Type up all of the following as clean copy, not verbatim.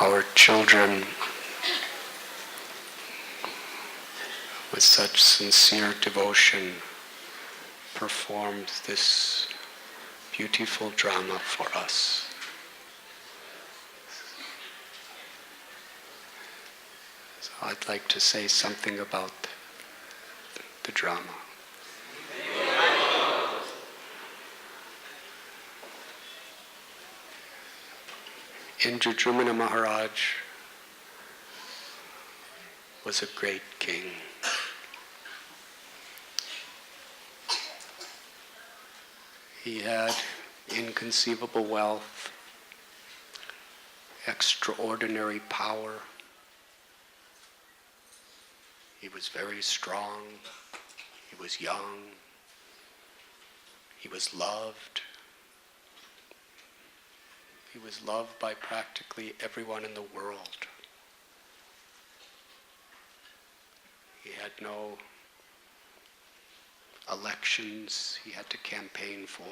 our children, with such sincere devotion, performed this beautiful drama for us. So I'd like to say something about the drama. Indradyumna Maharaj was a great king. He had inconceivable wealth, extraordinary power. He was very strong. He was young. He was loved. He was loved by practically everyone in the world. He had no elections he had to campaign for.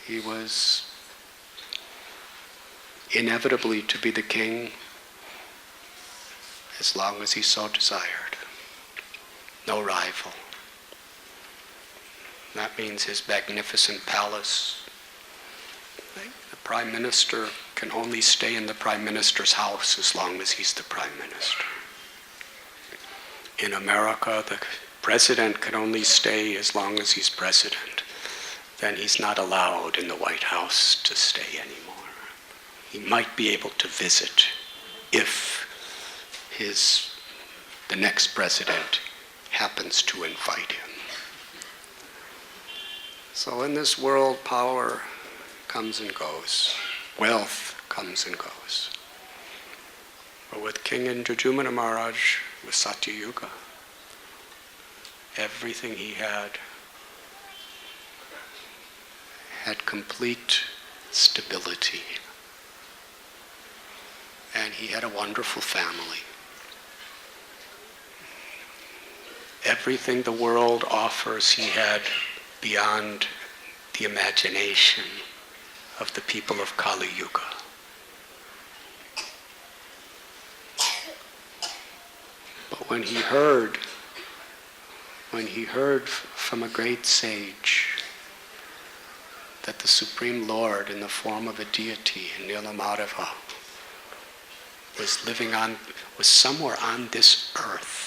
He was inevitably to be the king as long as he so desired. No rival. That means his magnificent palace. The prime minister can only stay in the prime minister's house as long as he's the prime minister. In America, the president can only stay as long as he's president. Then he's not allowed in the White House to stay anymore. He might be able to visit if the next president happens to invite him. So in this world, power comes and goes. Wealth comes and goes. But with King Indradyumna Maharaj, with Satya Yuga, everything he had complete stability. And he had a wonderful family. Everything the world offers he had beyond the imagination of the people of Kali Yuga. But when he heard from a great sage that the Supreme Lord in the form of a deity, Nilamadeva, was somewhere on this earth,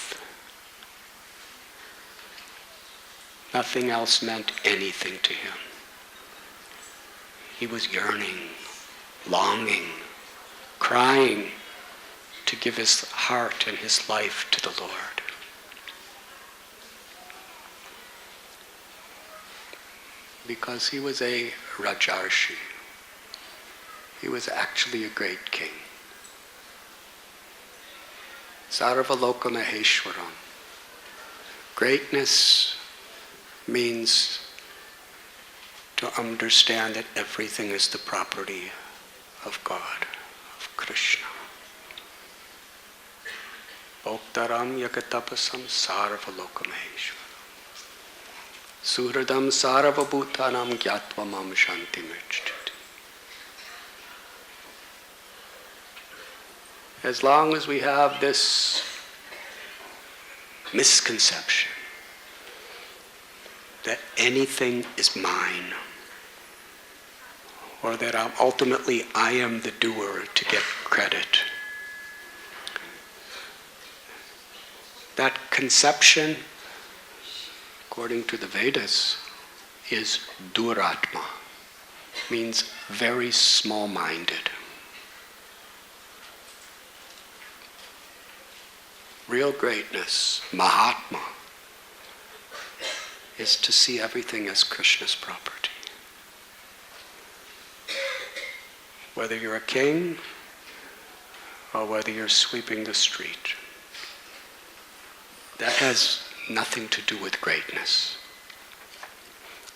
nothing else meant anything to him. He was yearning, longing, crying to give his heart and his life to the Lord. Because he was a Rajarshi. He was actually a great king. Sarvaloka Maheshwaram. Greatness means to understand that everything is the property of God, of Krishna. Bhoktaram yakatapasam sarvaloka maheshwaram. Suhradam sarvabhutanam gyatva mam shanti mrchati. As long as we have this misconception that anything is mine, or that ultimately I am the doer to get credit, that conception, according to the Vedas, is duratma, means very small-minded. Real greatness, Mahatma, is to see everything as Krishna's property. Whether you're a king or whether you're sweeping the street, that has nothing to do with greatness.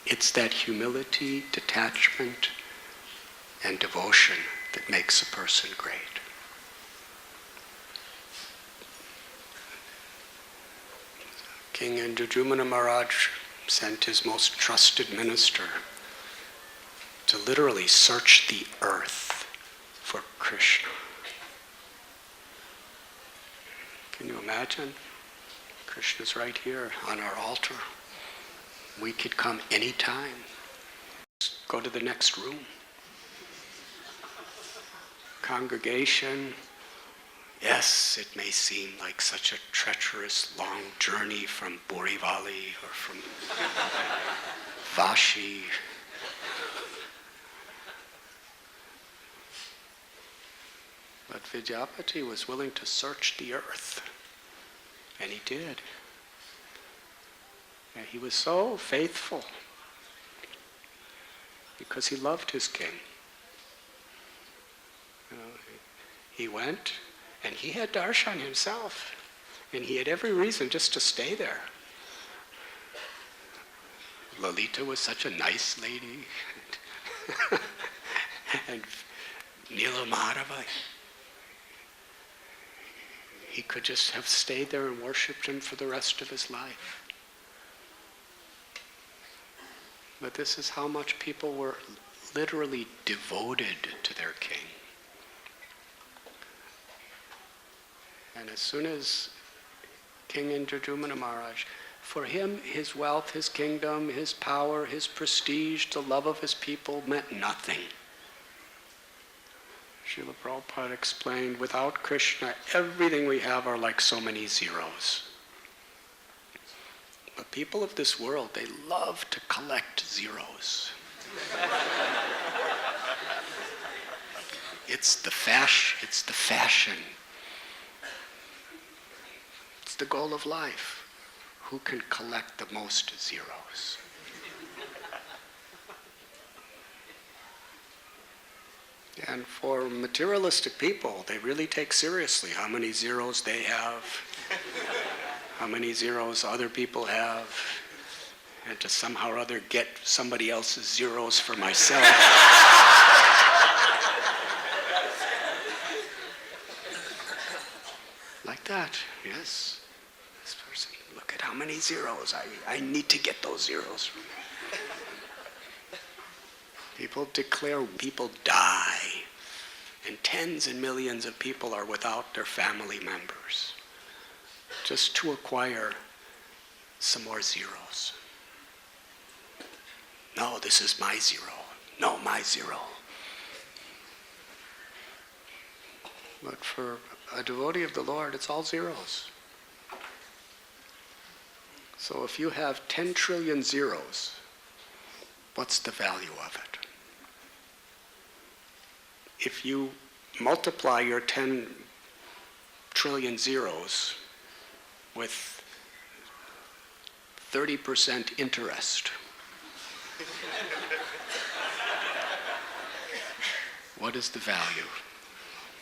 It's that humility, detachment, and devotion that makes a person great. King Indradyumna Maharaj sent his most trusted minister to literally search the earth for Krishna. Can you imagine? Krishna's right here on our altar. We could come anytime. Go to the next room. Congregation, yes, it may seem like such a treacherous, long journey from Borivali or from Vashi. But Vidyapati was willing to search the earth, and he did. And he was so faithful because he loved his king. He went, and he had darshan himself, and he had every reason just to stay there. Lalita was such a nice lady, and Nila Madhava, he could just have stayed there and worshipped him for the rest of his life. But this is how much people were literally devoted to their king. And as soon as King Indradyumna Maharaj, for him, his wealth, his kingdom, his power, his prestige, the love of his people meant nothing. Srila Prabhupada explained, without Krishna, everything we have are like so many zeros. But people of this world, they love to collect zeros. It's the fashion. It's the goal of life. Who can collect the most zeros? And for materialistic people, they really take seriously how many zeros they have, how many zeros other people have, and to somehow or other get somebody else's zeros for myself. Like that, yes. This person, look at how many zeros. I need to get those zeros. People declare, people die, and tens and millions of people are without their family members, just to acquire some more zeros. No, this is my zero. No, my zero. But for a devotee of the Lord, it's all zeros. So if you have 10 trillion zeros, what's the value of it? If you multiply your 10 trillion zeros with 30% interest, what is the value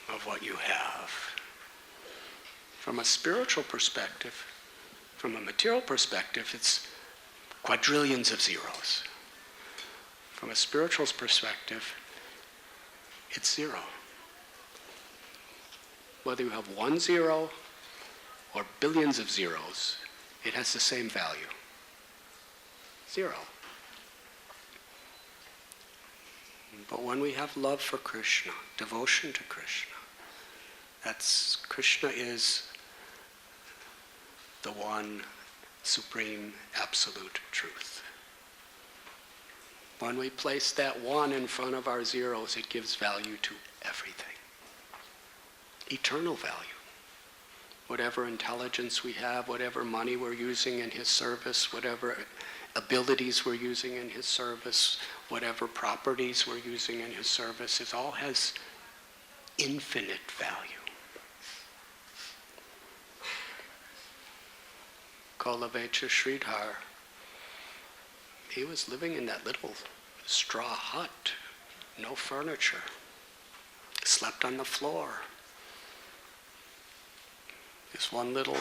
of what you have? From a spiritual perspective, from a material perspective, it's quadrillions of zeros. From a spiritual perspective, it's zero. Whether you have 1 zero or billions of zeros, it has the same value. Zero. But when we have love for Krishna, devotion to Krishna, Krishna is the one supreme absolute truth. When we place that 1 in front of our zeros, it gives value to everything. Eternal value. Whatever intelligence we have, whatever money we're using in his service, whatever abilities we're using in his service, whatever properties we're using in his service, it all has infinite value. Kolavecha Sridhar, he was living in that little straw hut, no furniture, slept on the floor. This one little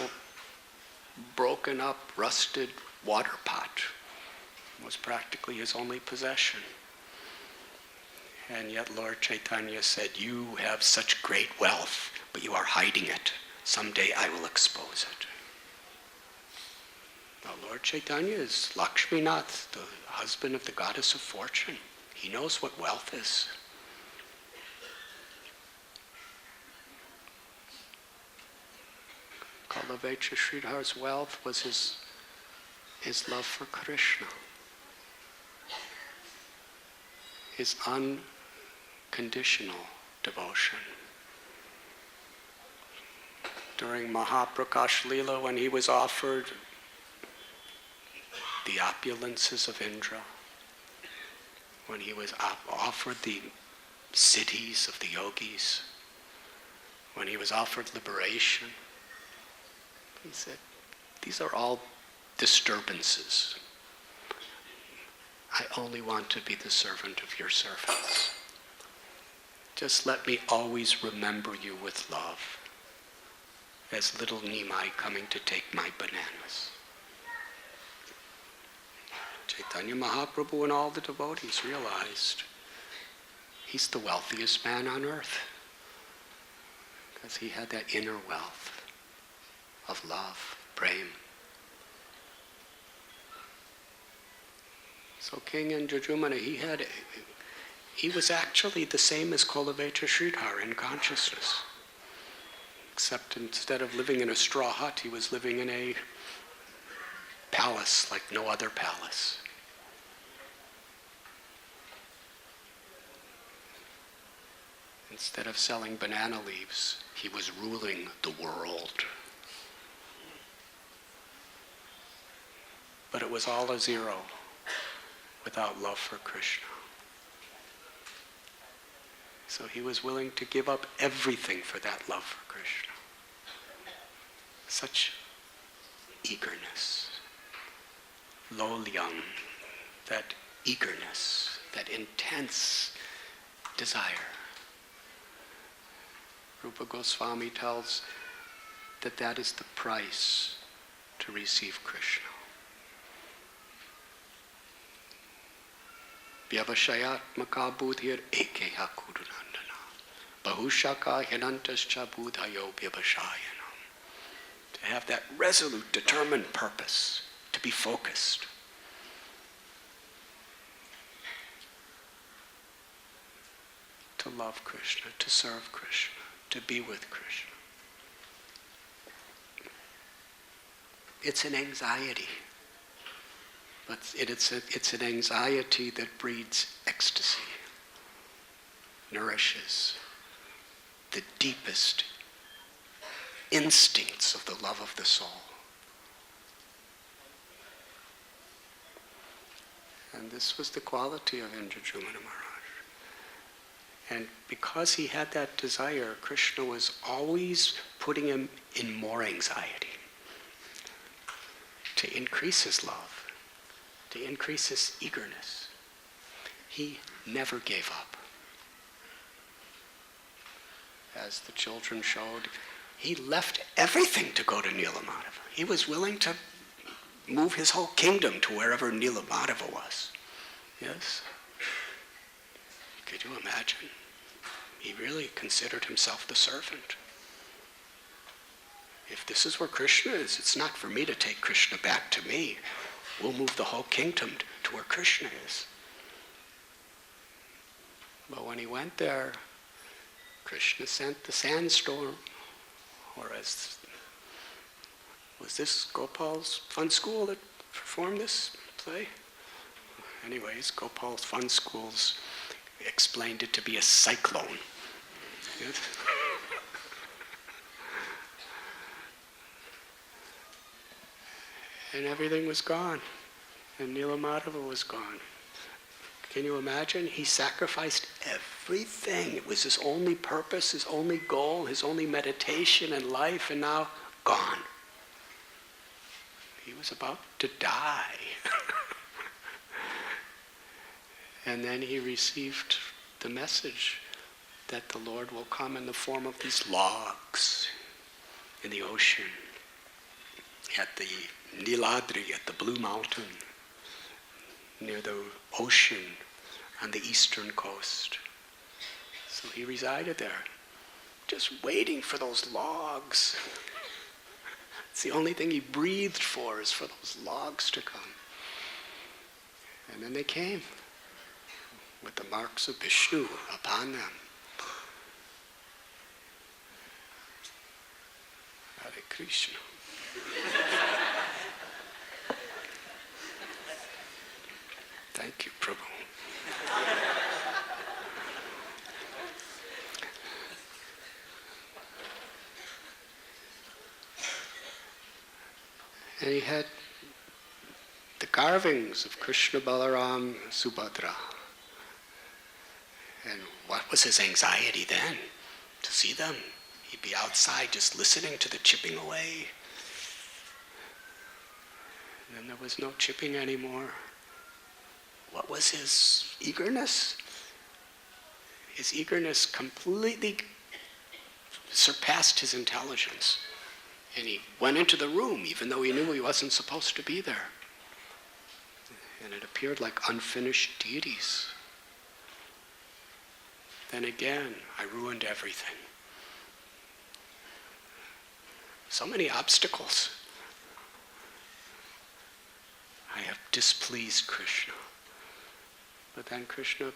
broken up, rusted water pot was practically his only possession. And yet Lord Chaitanya said, you have such great wealth, but you are hiding it. Someday I will expose it. Now Lord Chaitanya is Lakshminath, the husband of the goddess of fortune. He knows what wealth is. Kalavecha Sridhar's wealth was his love for Krishna. His unconditional devotion. During Mahaprakash Leela, when he was offered the opulences of Indra, when he was offered the cities of the yogis, when he was offered liberation, he said, these are all disturbances. I only want to be the servant of your servants. Just let me always remember you with love, as little Nimai coming to take my bananas. Chaitanya Mahaprabhu and all the devotees realized he's the wealthiest man on earth because he had that inner wealth of love, prem. So King Anjajumana, he was actually the same as Kolavecha Sridhar in consciousness. Except instead of living in a straw hut, he was living in a palace like no other palace. Instead of selling banana leaves, he was ruling the world. But it was all a zero without love for Krishna. So he was willing to give up everything for that love for Krishna. Such eagerness. Lolyang, that eagerness, that intense desire. Rupa Goswami tells that is the price to receive Krishna. Vyavashayatmaka buddhir ekeha kudunandana. Bahushaka hinantascha buddhayo vyavashayanam. To have that resolute, determined purpose, to be focused. To love Krishna, to serve Krishna, to be with Krishna. It's an anxiety. But it's an anxiety that breeds ecstasy, nourishes the deepest instincts of the love of the soul. And this was the quality of Indrajumana Maharaj. And because he had that desire, Krishna was always putting him in more anxiety to increase his love, to increase his eagerness. He never gave up. As the children showed, he left everything to go to Nilamadeva. He was willing to move his whole kingdom to wherever Nilamadeva was. Yes? Could you imagine? He really considered himself the servant. If this is where Krishna is, it's not for me to take Krishna back to me. We'll move the whole kingdom to where Krishna is. But when he went there, Krishna sent the sandstorm. Or was this Gopal's fun school that performed this play? Anyways, Gopal's fun schools explained it to be a cyclone. Yes? And everything was gone. And Nilamadeva was gone. Can you imagine? He sacrificed everything. It was his only purpose, his only goal, his only meditation in life, and now gone. He was about to die. And then he received the message that the Lord will come in the form of these logs in the ocean, at the Niladri, at the Blue Mountain, near the ocean on the eastern coast. So he resided there, just waiting for those logs. It's the only thing he breathed for, is for those logs to come. And then they came. with the marks of Vishnu upon them. Hare Krishna. Thank you, Prabhu. And he had the carvings of Krishna, Balaram, Subhadra. And what was his anxiety then? To see them. He'd be outside just listening to the chipping away. And then there was no chipping anymore. What was his eagerness? His eagerness completely surpassed his intelligence. And he went into the room even though he knew he wasn't supposed to be there. And it appeared like unfinished deities. Then again, I ruined everything. So many obstacles. I have displeased Krishna. But then Krishna,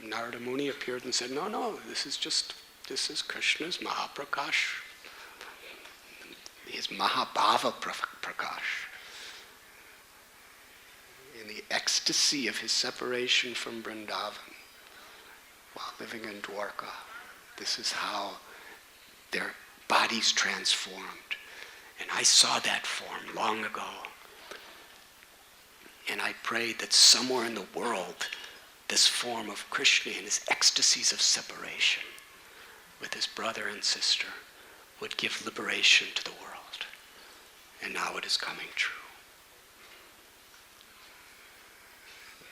Narada Muni appeared and said, no, this is Krishna's Mahaprakash. His Mahabhava Prakash. In the ecstasy of his separation from Vrindavan while living in Dwarka. This is how their bodies transformed. And I saw that form long ago. And I prayed that somewhere in the world, this form of Krishna in his ecstasies of separation with his brother and sister would give liberation to the world. And now it is coming true.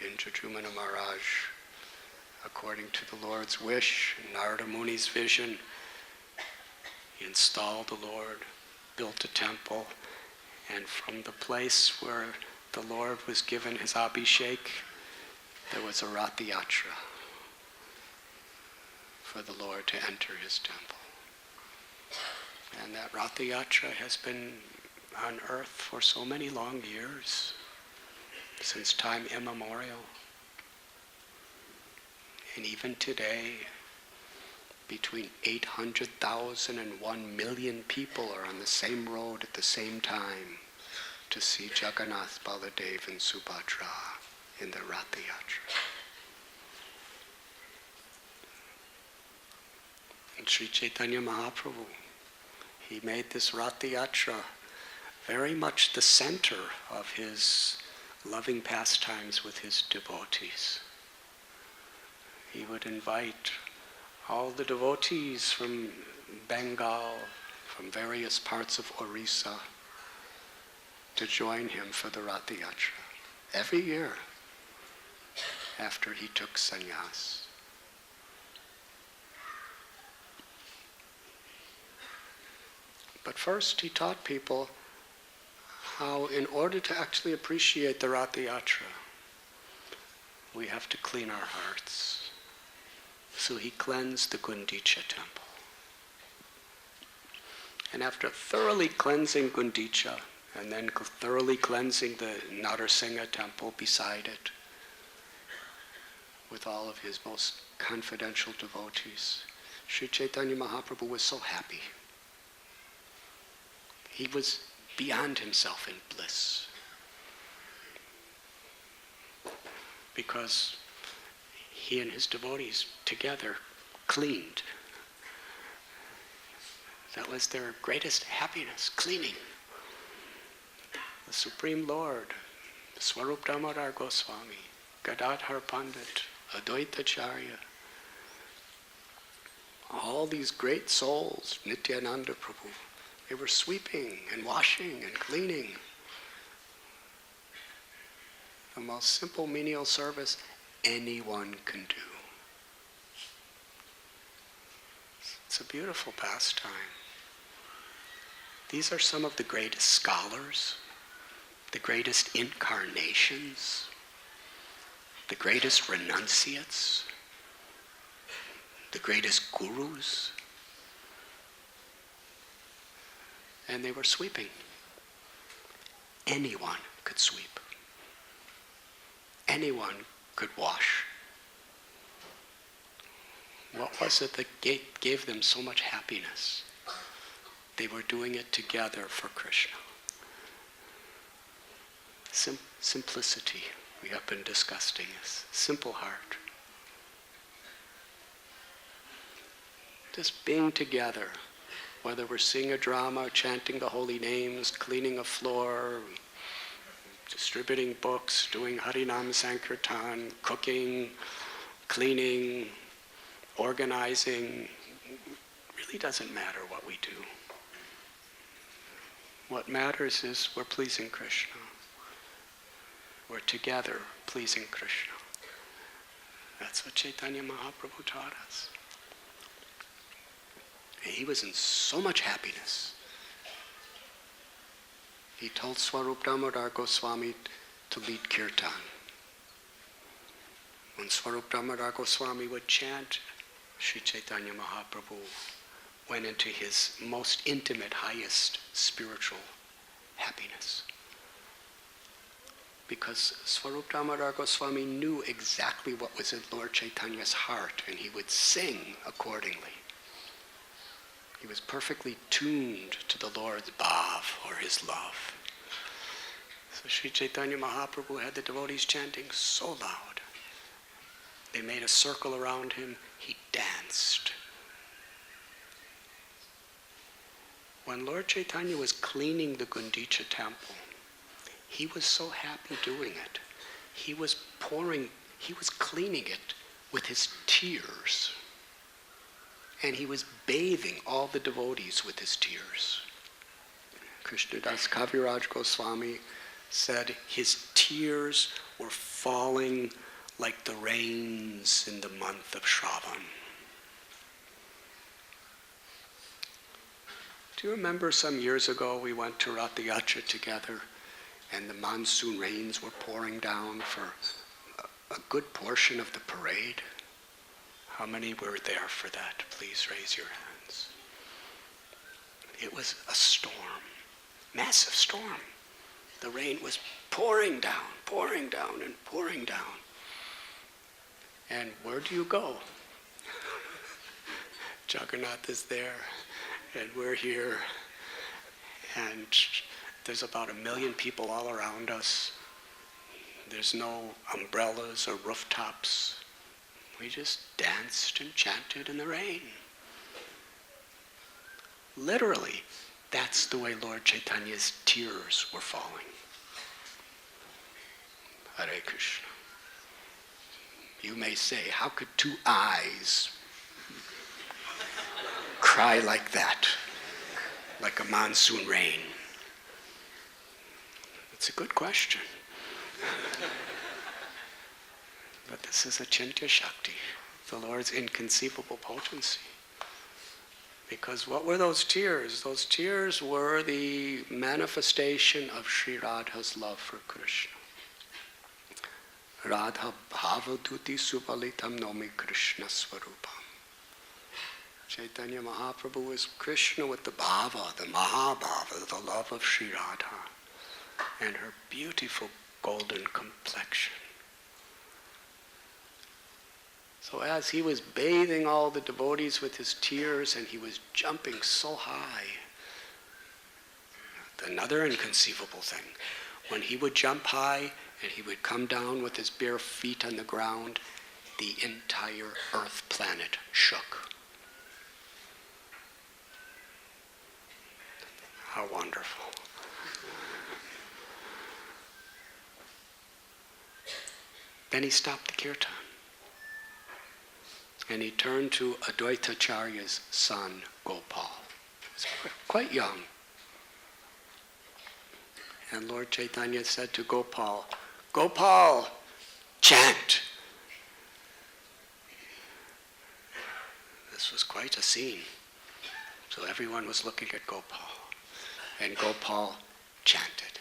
Indradyumna Maharaj, according to the Lord's wish, Narada Muni's vision, he installed the Lord, built a temple, and from the place where the Lord was given his Abhishek, there was a Rath Yatra for the Lord to enter his temple. And that Rath Yatra has been on earth for so many long years, since time immemorial. And even today, between 800,000 and 1 million people are on the same road at the same time to see Jagannath, Baladev, and Subhadra in the Rath Yatra. And Sri Chaitanya Mahaprabhu, he made this Rath Yatra very much the center of his loving pastimes with his devotees. He would invite all the devotees from Bengal, from various parts of Orissa, to join him for the Rath Yatra every year after he took sannyas. But first he taught people how, in order to actually appreciate the Rath Yatra, we have to clean our hearts. So he cleansed the Gundicha temple. And after thoroughly cleansing Gundicha, and then thoroughly cleansing the Narsingha temple beside it, with all of his most confidential devotees, Sri Chaitanya Mahaprabhu was so happy. He was beyond himself in bliss. Because he and his devotees together cleaned. That was their greatest happiness, cleaning. The Supreme Lord, Swarup Damodar Goswami, Gadadhar Pandit, Advaitacharya, all these great souls, Nityananda Prabhu, they were sweeping and washing and cleaning. The most simple menial service anyone can do. It's a beautiful pastime. These are some of the greatest scholars, the greatest incarnations, the greatest renunciates, the greatest gurus. And they were sweeping. Anyone could sweep. Anyone could wash. What was it that gave them so much happiness? They were doing it together for Krishna. Simplicity, we have been discussing this. Simple heart. Just being together, whether we're seeing a drama, chanting the holy names, cleaning a floor, distributing books, doing Harinam Sankirtan, cooking, cleaning, organizing. Really doesn't matter what we do. What matters is we're pleasing Krishna. We're together pleasing Krishna. That's what Chaitanya Mahaprabhu taught us. And he was in so much happiness. He told Swarup Damodar Goswami to lead kirtan. When Swarup Damodar Goswami would chant, Sri Chaitanya Mahaprabhu went into his most intimate, highest spiritual happiness. Because Swarup Damodar Goswami knew exactly what was in Lord Chaitanya's heart, and he would sing accordingly. He was perfectly tuned to the Lord's bhav, or his love. So Sri Chaitanya Mahaprabhu had the devotees chanting so loud. They made a circle around him. He danced. When Lord Chaitanya was cleaning the Gundicha temple, he was so happy doing it. He was cleaning it with his tears. And he was bathing all the devotees with his tears. Krishnadas Kaviraj Goswami said his tears were falling like the rains in the month of Shravan. Do you remember some years ago we went to Rath Yatra together and the monsoon rains were pouring down for a good portion of the parade? How many were there for that? Please raise your hands. It was a storm, massive storm. The rain was pouring down, and pouring down. And where do you go? Jagannath is there, and we're here, and there's about 1 million people all around us. There's no umbrellas or rooftops. We just danced and chanted in the rain. Literally, that's the way Lord Chaitanya's tears were falling. Hare Krishna. You may say, how could 2 eyes cry like that, like a monsoon rain? It's a good question. But this is Achintya Shakti, the Lord's inconceivable potency. Because what were those tears? Those tears were the manifestation of Sri Radha's love for Krishna. Radha bhavaduti supalitam nomi Krishna swarupam. Chaitanya Mahaprabhu is Krishna with the bhava, the mahabhava, the love of Sri Radha, and her beautiful golden complexion. So as he was bathing all the devotees with his tears and he was jumping so high, another inconceivable thing, when he would jump high and he would come down with his bare feet on the ground, the entire earth planet shook. How wonderful. Then he stopped the kirtan. And he turned to Advaitacharya's son, Gopal. He was quite young. And Lord Chaitanya said to Gopal, Gopal, chant. This was quite a scene. So everyone was looking at Gopal. And Gopal chanted.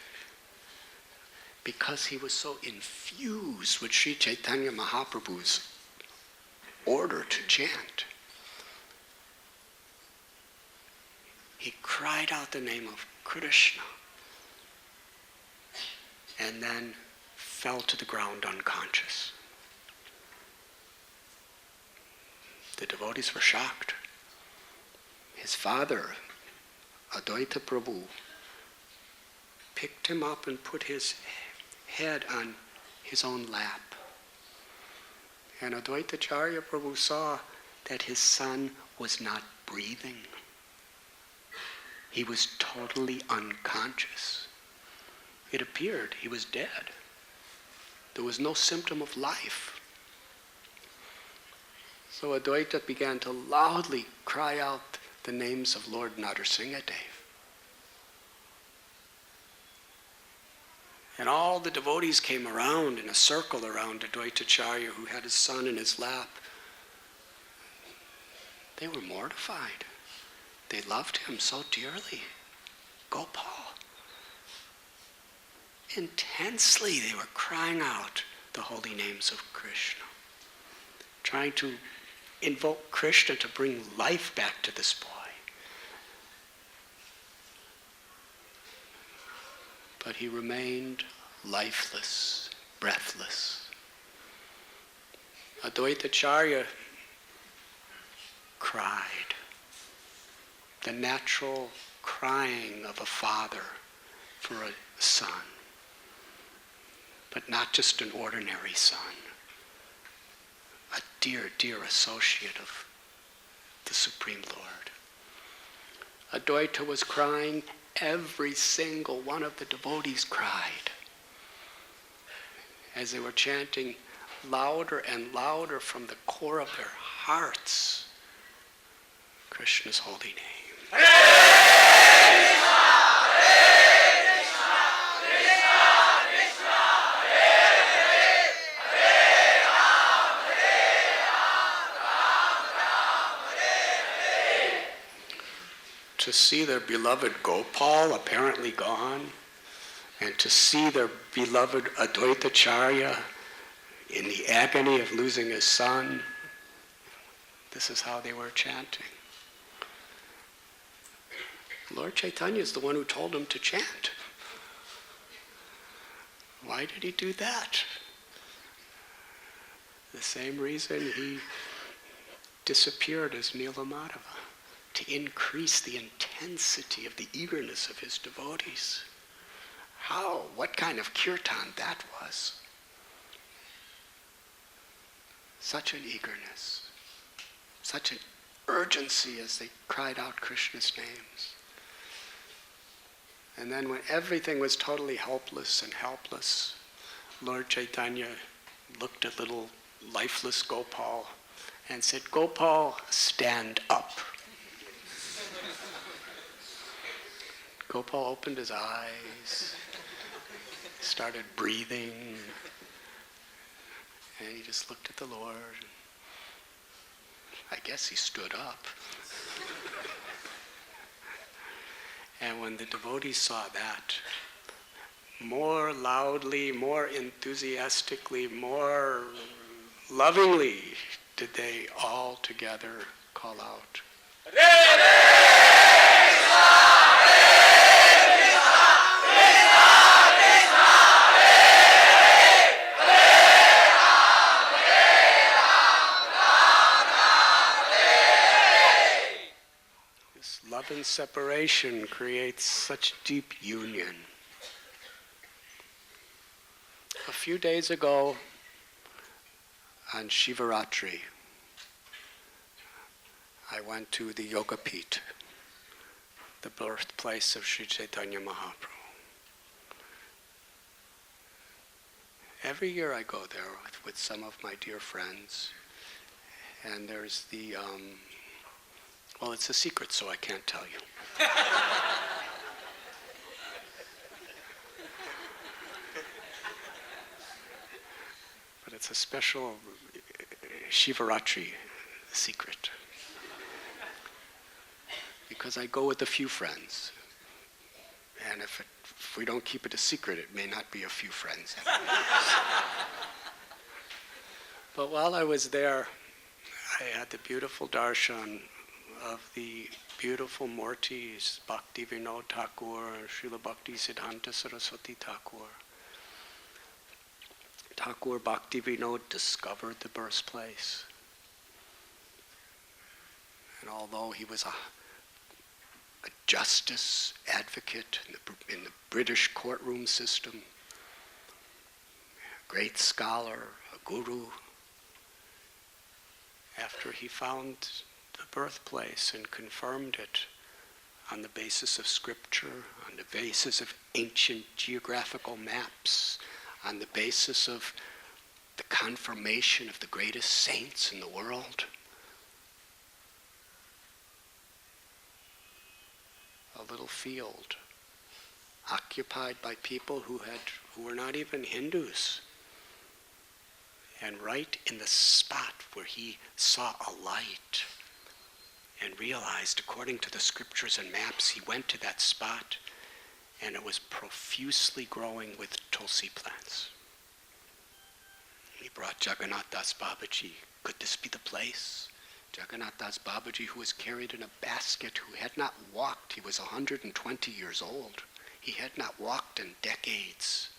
Because he was so infused with Sri Chaitanya Mahaprabhu's order to chant, he cried out the name of Krishna and then fell to the ground unconscious. The devotees were shocked. His father, Advaita Prabhu, picked him up and put his head on his own lap. And Advaita Acharya Prabhu saw that his son was not breathing. He was totally unconscious. It appeared he was dead. There was no symptom of life. So Advaita began to loudly cry out the names of Lord Narsinghadev. And all the devotees came around in a circle around Advaita Acharya, who had his son in his lap. They were mortified. They loved him so dearly. Gopal. Intensely they were crying out the holy names of Krishna, trying to invoke Krishna to bring life back to this boy. But he remained lifeless, breathless. Advaita Acharya cried, the natural crying of a father for a son, but not just an ordinary son, a dear, dear associate of the Supreme Lord. Advaita was crying. Every single one of the devotees cried as they were chanting louder and louder from the core of their hearts Krishna's holy name. Hare Krishna, Hare Krishna, Krishna Krishna, Hare Hare, Hare Ram, Hare Hare. To see their beloved Gopal apparently gone, and to see their beloved Advaita Acharya in the agony of losing his son, this is how they were chanting. Lord Chaitanya is the one who told him to chant. Why did he do that? The same reason he disappeared as Nilamadhava, to increase the intensity of the eagerness of his devotees. How? What kind of kirtan that was? Such an eagerness, such an urgency as they cried out Krishna's names. And then when everything was totally hopeless and helpless, Lord Chaitanya looked at little lifeless Gopal and said, Gopal, stand up. Gopal opened his eyes, started breathing, and he just looked at the Lord. I guess he stood up. And when the devotees saw that, more loudly, more enthusiastically, more lovingly did they all together call out, love and separation creates such deep union. A few days ago, on Shivaratri, I went to the Yoga Pit, the birthplace of Sri Chaitanya Mahaprabhu. Every year I go there with some of my dear friends, and there's the well, it's a secret, so I can't tell you. But it's a special Shivaratri secret. Because I go with a few friends. And if we don't keep it a secret, it may not be a few friends. But while I was there, I had the beautiful darshan of the beautiful Murtis, Bhakti Vinod Thakur, Srila Bhakti Siddhanta Saraswati Thakur. Thakur Bhakti Vinod discovered the birthplace. And although he was a justice advocate in the British courtroom system, a great scholar, a guru, after he found the birthplace and confirmed it on the basis of scripture, on the basis of ancient geographical maps, on the basis of the confirmation of the greatest saints in the world, a little field occupied by people who were not even Hindus. And right in the spot where he saw a light and realized, according to the scriptures and maps, he went to that spot and it was profusely growing with tulsi plants. He brought Jagannath Das Babaji. Could this be the place? Jagannath Das Babaji, who was carried in a basket, who had not walked. He was 120 years old. He had not walked in decades.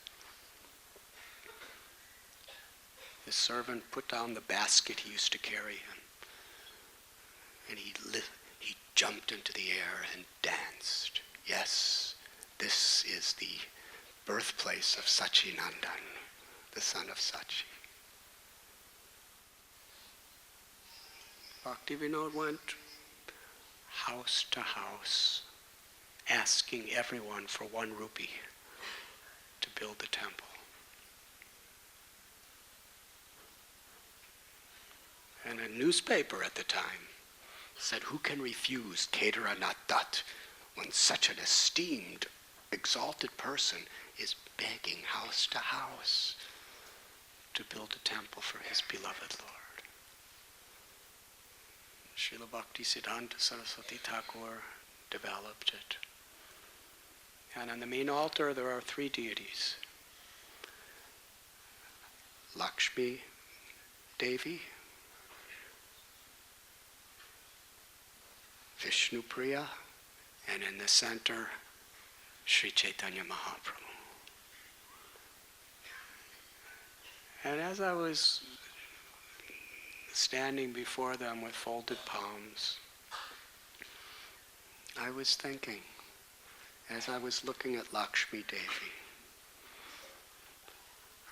His servant put down the basket he used to carry, and he jumped into the air and danced. Yes, this is the birthplace of Sachinandan, the son of Sachi. Bhaktivinoda went house to house, asking everyone for 1 rupee to build the temple. And a newspaper at the time said, who can refuse Kedaranath Dutt when such an esteemed, exalted person is begging house to house to build a temple for his beloved Lord? Srila Bhaktisiddhanta Saraswati Thakur developed it. And on the main altar there are 3 deities. Lakshmi Devi, Vishnu Priya, and in the center, Sri Chaitanya Mahaprabhu. And as I was standing before them with folded palms, I was thinking, as I was looking at Lakshmi Devi,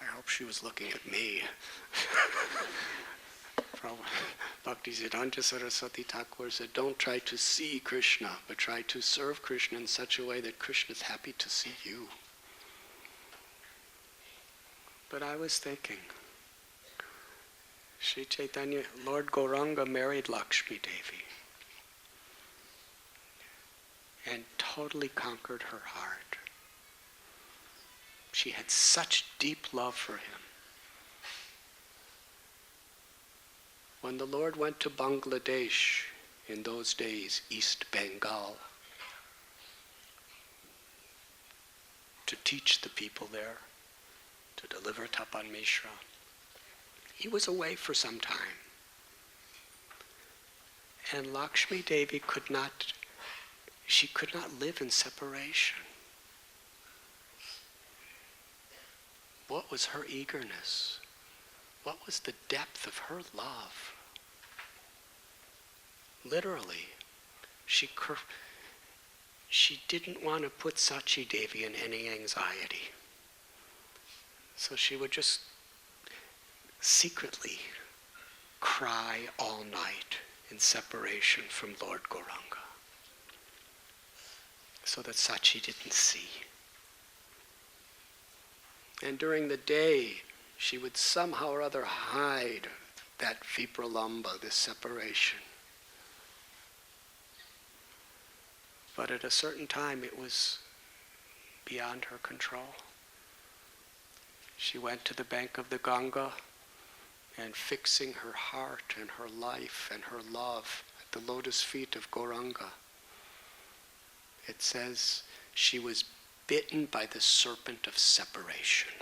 I hope she was looking at me. Bhaktisiddhanta Saraswati Thakur said, don't try to see Krishna, but try to serve Krishna in such a way that Krishna is happy to see you. But I was thinking, Sri Chaitanya, Lord Gauranga married Lakshmi Devi and totally conquered her heart. She had such deep love for him. When the Lord went to Bangladesh, in those days, East Bengal, to teach the people there, to deliver Tapan Mishra, he was away for some time. And Lakshmi Devi could not live in separation. What was her eagerness? What was the depth of her love? Literally, she didn't want to put Sachi Devi in any anxiety. So she would just secretly cry all night in separation from Lord Gauranga, so that Sachi didn't see. And during the day, she would somehow or other hide that vipralamba, this separation. But at a certain time, it was beyond her control. She went to the bank of the Ganga, and fixing her heart and her life and her love at the lotus feet of Gauranga, it says she was bitten by the serpent of separation.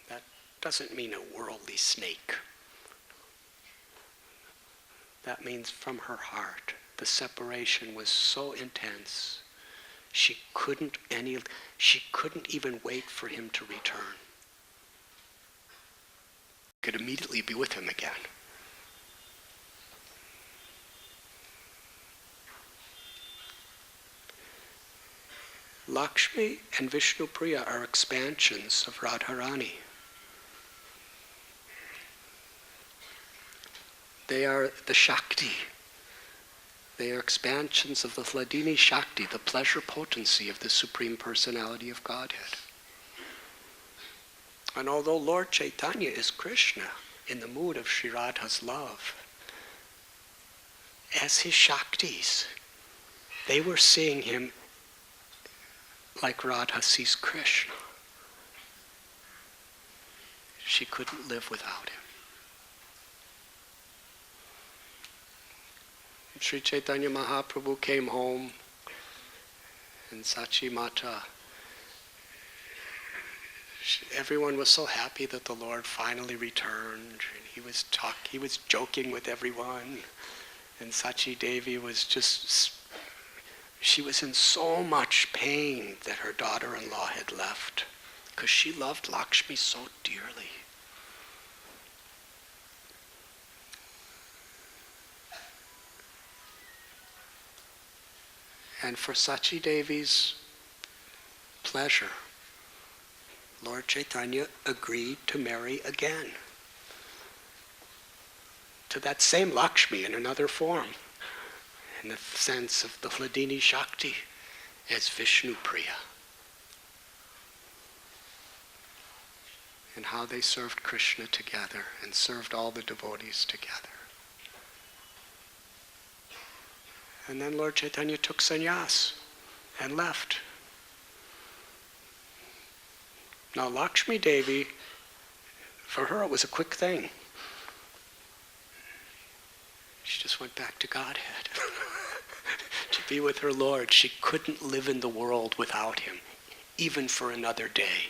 That doesn't mean a worldly snake. That means from her heart, the separation was so intense, she couldn't even wait for him to return. Could immediately be with him again. Lakshmi and Vishnu Priya are expansions of Radharani. They are the Shakti. They are expansions of the Hladini Shakti, the pleasure potency of the Supreme Personality of Godhead. And although Lord Chaitanya is Krishna in the mood of Sri Radha's love, as his Shaktis, they were seeing him like Radha sees Krishna. She couldn't live without him. Sri Chaitanya Mahaprabhu came home, and Sachi Mata, everyone was so happy that the Lord finally returned. He was joking with everyone, and Sachi Devi was she was in so much pain that her daughter-in-law had left, because she loved Lakshmi so dearly. And for Sachi Devi's pleasure, Lord Chaitanya agreed to marry again to that same Lakshmi in another form, in the sense of the Hladini Shakti as Vishnu Priya. And how they served Krishna together and served all the devotees together. And then Lord Chaitanya took sannyas and left. Now Lakshmi Devi, for her it was a quick thing. She just went back to Godhead to be with her Lord. She couldn't live in the world without him, even for another day.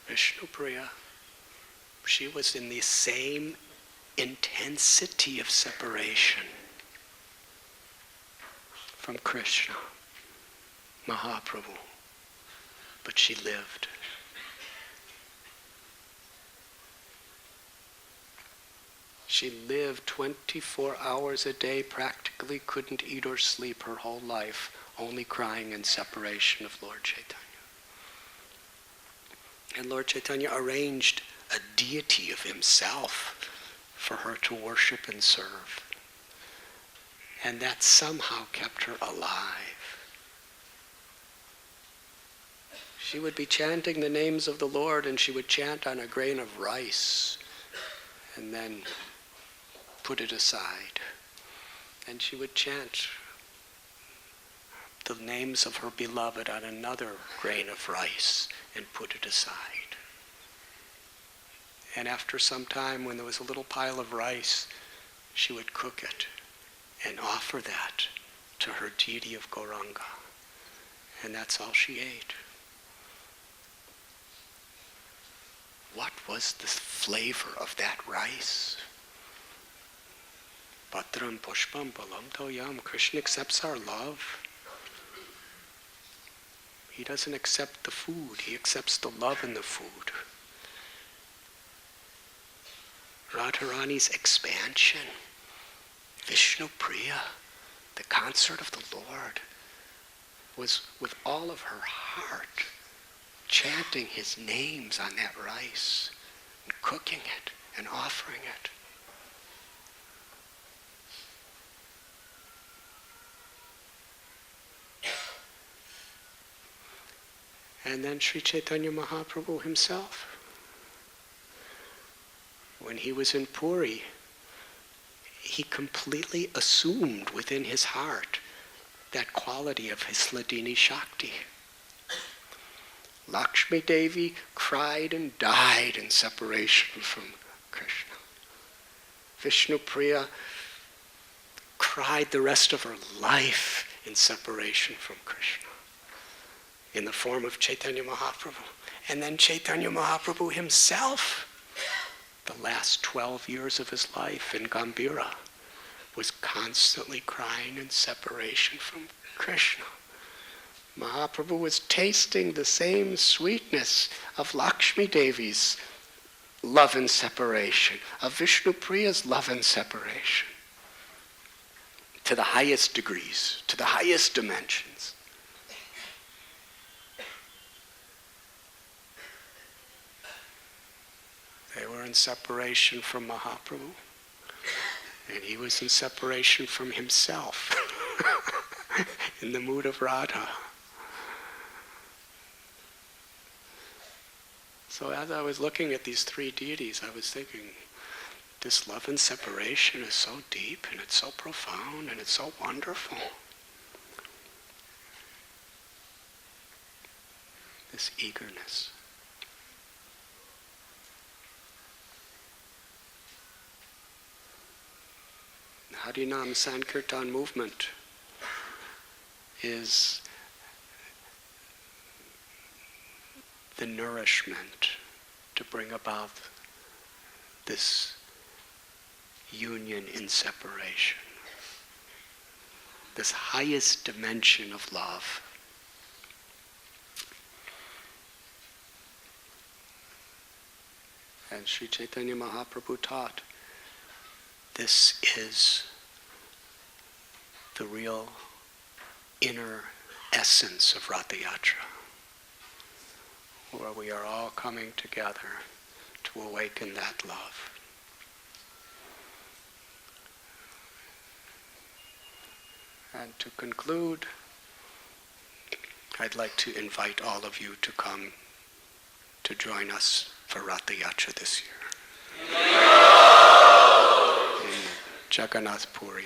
Vishnu Priya, she was in the same intensity of separation from Krishna, Mahaprabhu, but she lived. She lived 24 hours a day, practically couldn't eat or sleep her whole life, only crying in separation of Lord Chaitanya. And Lord Chaitanya arranged a deity of himself for her to worship and serve. And that somehow kept her alive. She would be chanting the names of the Lord, and she would chant on a grain of rice and then put it aside. And she would chant the names of her beloved on another grain of rice and put it aside. And after some time, when there was a little pile of rice, she would cook it and offer that to her deity of Gauranga. And that's all she ate. What was the flavor of that rice? Patram pushpam balam toyam. Krishna accepts our love. He doesn't accept the food. He accepts the love in the food. Radharani's expansion, Vishnu Priya, the consort of the Lord, was with all of her heart chanting his names on that rice and cooking it and offering it. And then Sri Chaitanya Mahaprabhu himself, when he was in Puri, he completely assumed within his heart that quality of his Hladini Shakti. Lakshmi Devi cried and died in separation from Krishna. Vishnu Priya cried the rest of her life in separation from Krishna, in the form of Chaitanya Mahaprabhu. And then Chaitanya Mahaprabhu himself, the last 12 years of his life in Gambhira, was constantly crying in separation from Krishna. Mahaprabhu was tasting the same sweetness of Lakshmi Devi's love and separation, of Vishnu Priya's love and separation. to the highest degrees, to the highest dimensions. They were in separation from Mahaprabhu, and he was in separation from himself, in the mood of Radha. So as I was looking at these three deities, I was thinking, this love and separation is so deep, and it's so profound, and it's so wonderful. This eagerness. The Harinam Sankirtan movement is the nourishment to bring about this union in separation, this highest dimension of love. And Sri Chaitanya Mahaprabhu taught, this is the real inner essence of Ratha Yatra, where we are all coming together to awaken that love. And to conclude, I'd like to invite all of you to come to join us for Ratha Yatra this year. In Jagannath Puri,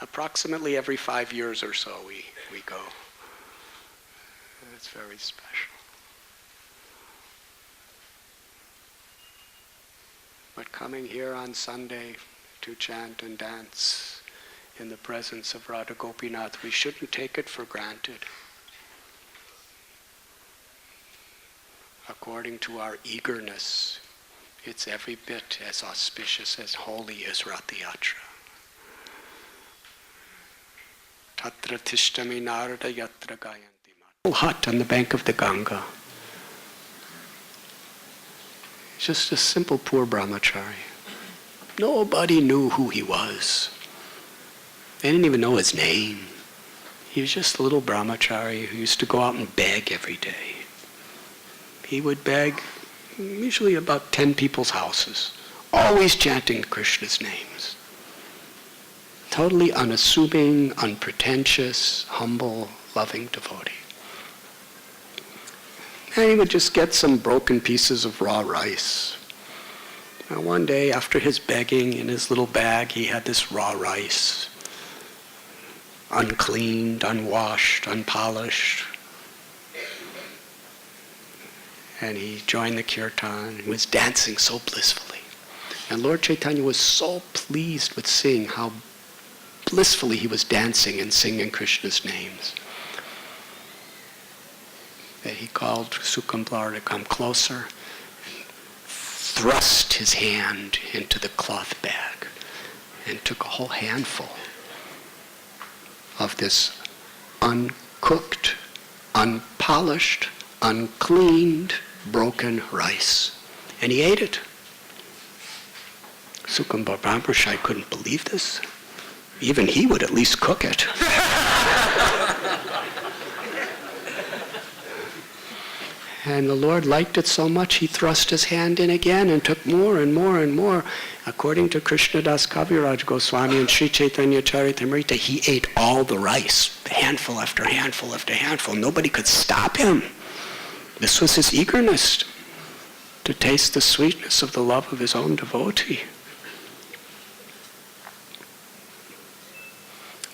approximately every 5 years or so we go. It's very special. But coming here on Sunday to chant and dance in the presence of Radha Gopinath, we shouldn't take it for granted. According to our eagerness, it's every bit as auspicious, as holy as Ratha Yatra. Tatra tishtami narada yatra gayanti mat. Hut on the bank of the Ganga. Just a simple poor brahmachari. Nobody knew who he was. They didn't even know his name. He was just a little brahmachari who used to go out and beg every day. He would beg usually about 10 people's houses, always chanting Krishna's names. Totally unassuming, unpretentious, humble, loving devotee. And he would just get some broken pieces of raw rice. Now one day, after his begging, in his little bag, he had this raw rice, uncleaned, unwashed, unpolished. And he joined the kirtan and was dancing so blissfully. And Lord Chaitanya was so pleased with seeing how blissfully he was dancing and singing Krishna's names that he called Sukamblar to come closer, thrust his hand into the cloth bag and took a whole handful of this uncooked, unpolished, uncleaned, broken rice. And he ate it. Sukamblar Brahmachari couldn't believe this. Even he would at least cook it. And the Lord liked it so much, he thrust his hand in again and took more and more and more. According to Krishnadas Kaviraj Goswami and Sri Chaitanya Charitamrita, he ate all the rice, handful after handful after handful. Nobody could stop him. This was his eagerness to taste the sweetness of the love of his own devotee.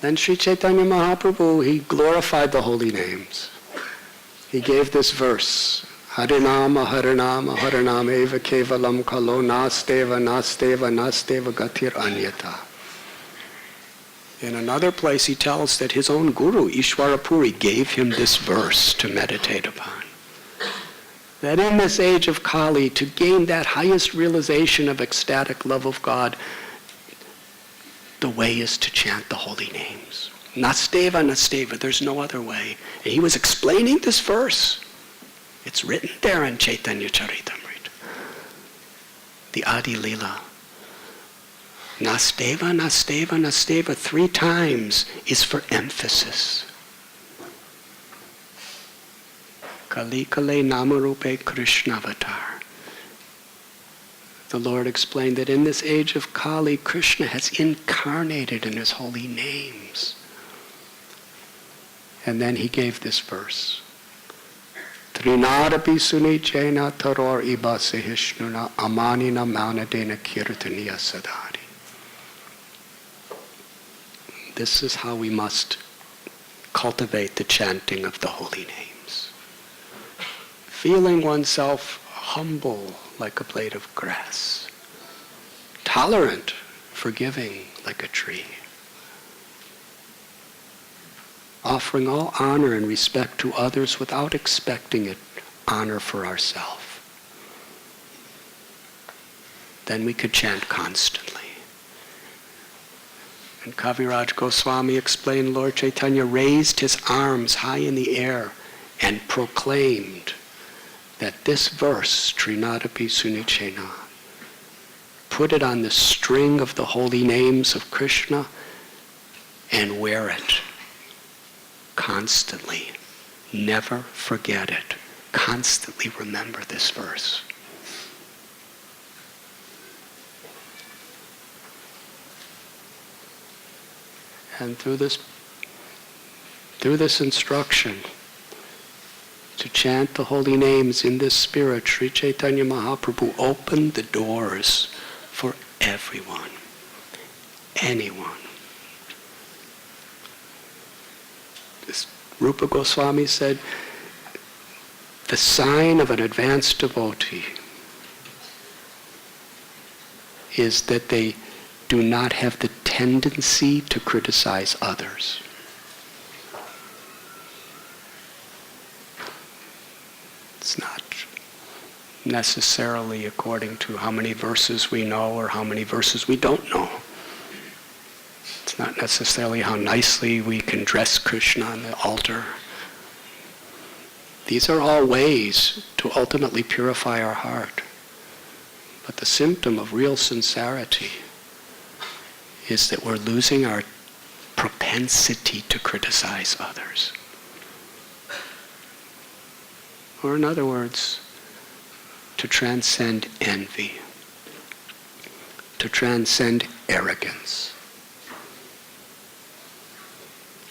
Then Sri Chaitanya Mahaprabhu, he glorified the holy names. He gave this verse, Harinama, Harinama, Harinama eva kevalam kalo nasteva, nasteva, nasteva gatir anyata. In another place he tells that his own guru, Ishwarapuri, gave him this verse to meditate upon. That in this age of Kali, to gain that highest realization of ecstatic love of God, the way is to chant the holy names. Nasteva, Nasteva, there's no other way. And he was explaining this verse. It's written there in Chaitanya Charitamrita. The Adi Lila Nasteva, Nasteva, Nasteva 3 times is for emphasis. Kali Kale Namarupe Krishna Avatar. The Lord explained that in this age of Kali, Krishna has incarnated in his holy names. And then he gave this verse. Trinadapi sunichena taror iba sehishnuna amanina manadena kirtaniya sadari. This is how we must cultivate the chanting of the holy names. Feeling oneself humble like a blade of grass, tolerant, forgiving like a tree, offering all honor and respect to others without expecting honor for ourselves. Then we could chant constantly. And Kaviraj Goswami explained Lord Chaitanya raised his arms high in the air and proclaimed that this verse, Trinadapi Sunichena, put it on the string of the holy names of Krishna and wear it constantly. Never forget it. Constantly remember this verse. And through this instruction to chant the holy names in this spirit, Sri Chaitanya Mahaprabhu opened the doors for everyone, anyone. This Rupa Goswami said, the sign of an advanced devotee is that they do not have the tendency to criticize others. It's not necessarily according to how many verses we know or how many verses we don't know. It's not necessarily how nicely we can dress Krishna on the altar. These are all ways to ultimately purify our heart. But the symptom of real sincerity is that we're losing our propensity to criticize others. Or in other words, to transcend envy, to transcend arrogance.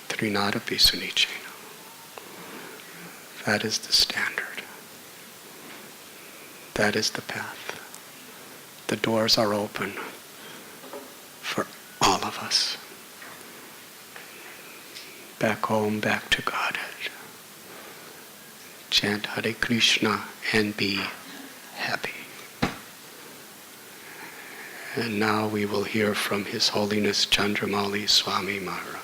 Trinadapi Sunichena. That is the standard. That is the path. The doors are open for all of us. Back home, back to Godhead. Chant Hare Krishna and be happy. And now we will hear from His Holiness Chandramauli Swami Maharaj.